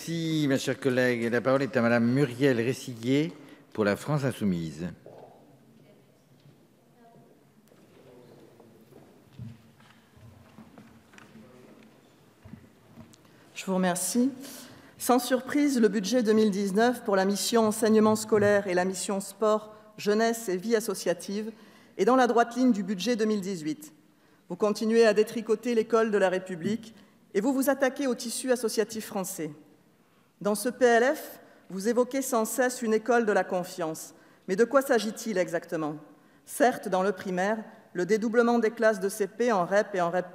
Merci, mes chers collègues. La parole est à Madame Muriel Ressillier pour la France Insoumise. Je vous remercie. Sans surprise, le budget 2019 pour la mission enseignement scolaire et la mission sport, jeunesse et vie associative est dans la droite ligne du budget 2018. Vous continuez à détricoter l'école de la République et vous vous attaquez au tissu associatif français. Dans ce PLF, vous évoquez sans cesse une école de la confiance. Mais de quoi s'agit-il exactement? Certes, dans le primaire, le dédoublement des classes de CP en REP et en REP+,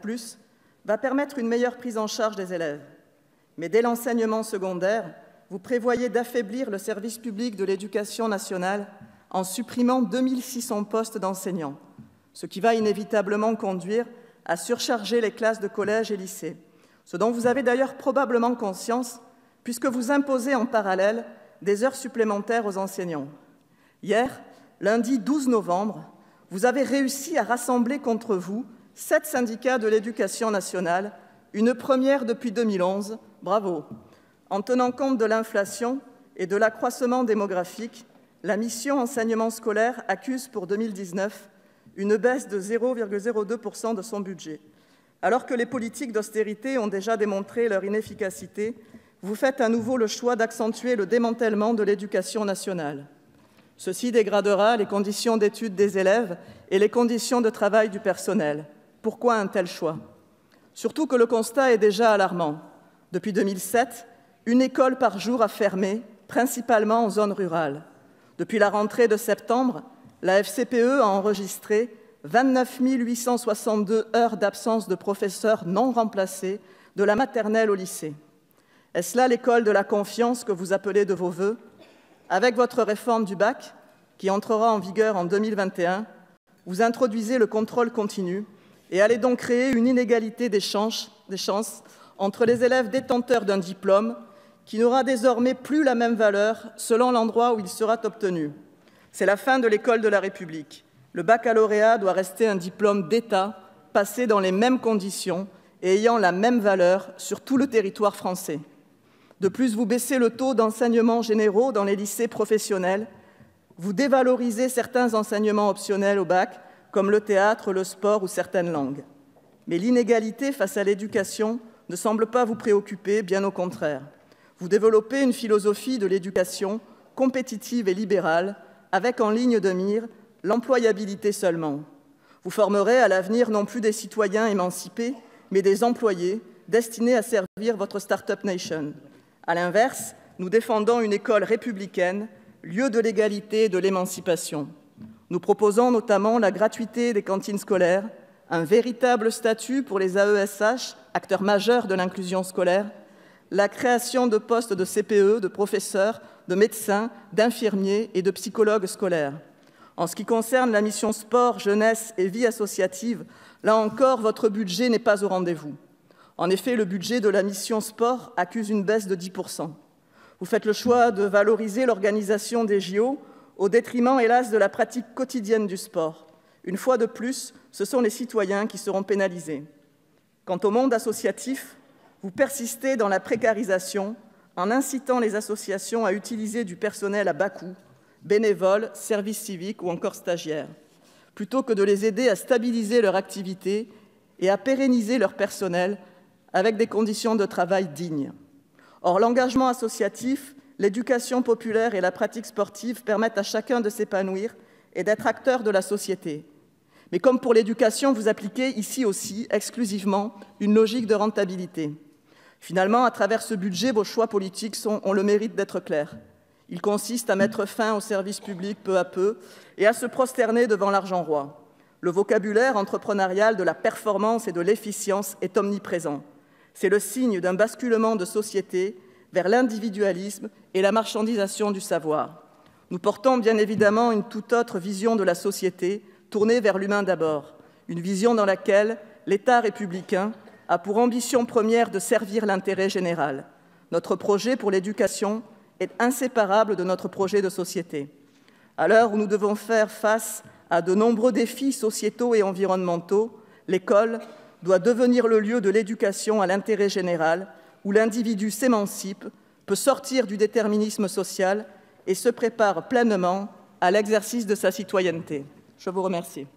va permettre une meilleure prise en charge des élèves. Mais dès l'enseignement secondaire, vous prévoyez d'affaiblir le service public de l'éducation nationale en supprimant 2600 postes d'enseignants, ce qui va inévitablement conduire à surcharger les classes de collège et lycée, ce dont vous avez d'ailleurs probablement conscience, puisque vous imposez en parallèle des heures supplémentaires aux enseignants. Hier, lundi 12 novembre, vous avez réussi à rassembler contre vous 7 syndicats de l'éducation nationale, une première depuis 2011, bravo. En tenant compte de l'inflation et de l'accroissement démographique, la mission enseignement scolaire accuse pour 2019 une baisse de 0,02% de son budget. Alors que les politiques d'austérité ont déjà démontré leur inefficacité, vous faites à nouveau le choix d'accentuer le démantèlement de l'éducation nationale. Ceci dégradera les conditions d'études des élèves et les conditions de travail du personnel. Pourquoi un tel choix? Surtout que le constat est déjà alarmant. Depuis 2007, une école par jour a fermé, principalement en zone rurale. Depuis la rentrée de septembre, la FCPE a enregistré 29 862 heures d'absence de professeurs non remplacés de la maternelle au lycée. Est-ce là l'école de la confiance que vous appelez de vos vœux? Avec votre réforme du bac, qui entrera en vigueur en 2021, vous introduisez le contrôle continu et allez donc créer une inégalité des chances entre les élèves détenteurs d'un diplôme qui n'aura désormais plus la même valeur selon l'endroit où il sera obtenu. C'est la fin de l'école de la République. Le baccalauréat doit rester un diplôme d'État, passé dans les mêmes conditions et ayant la même valeur sur tout le territoire français. De plus, vous baissez le taux d'enseignements généraux dans les lycées professionnels, vous dévalorisez certains enseignements optionnels au bac, comme le théâtre, le sport ou certaines langues. Mais l'inégalité face à l'éducation ne semble pas vous préoccuper, bien au contraire. Vous développez une philosophie de l'éducation compétitive et libérale, avec en ligne de mire l'employabilité seulement. Vous formerez à l'avenir non plus des citoyens émancipés, mais des employés destinés à servir votre Start-up Nation. À l'inverse, nous défendons une école républicaine, lieu de l'égalité et de l'émancipation. Nous proposons notamment la gratuité des cantines scolaires, un véritable statut pour les AESH, acteurs majeurs de l'inclusion scolaire, la création de postes de CPE, de professeurs, de médecins, d'infirmiers et de psychologues scolaires. En ce qui concerne la mission sport, jeunesse et vie associative, là encore, votre budget n'est pas au rendez-vous. En effet, le budget de la mission sport accuse une baisse de 10%. Vous faites le choix de valoriser l'organisation des JO au détriment, hélas, de la pratique quotidienne du sport. Une fois de plus, ce sont les citoyens qui seront pénalisés. Quant au monde associatif, vous persistez dans la précarisation en incitant les associations à utiliser du personnel à bas coût, bénévoles, services civiques ou encore stagiaires, plutôt que de les aider à stabiliser leur activité et à pérenniser leur personnel avec des conditions de travail dignes. Or, l'engagement associatif, l'éducation populaire et la pratique sportive permettent à chacun de s'épanouir et d'être acteur de la société. Mais comme pour l'éducation, vous appliquez ici aussi exclusivement une logique de rentabilité. Finalement, à travers ce budget, vos choix politiques ont le mérite d'être clairs. Ils consistent à mettre fin au service public peu à peu et à se prosterner devant l'argent roi. Le vocabulaire entrepreneurial de la performance et de l'efficience est omniprésent. C'est le signe d'un basculement de société vers l'individualisme et la marchandisation du savoir. Nous portons bien évidemment une toute autre vision de la société, tournée vers l'humain d'abord, une vision dans laquelle l'État républicain a pour ambition première de servir l'intérêt général. Notre projet pour l'éducation est inséparable de notre projet de société. À l'heure où nous devons faire face à de nombreux défis sociétaux et environnementaux, l'école doit devenir le lieu de l'éducation à l'intérêt général, où l'individu s'émancipe, peut sortir du déterminisme social et se prépare pleinement à l'exercice de sa citoyenneté. Je vous remercie.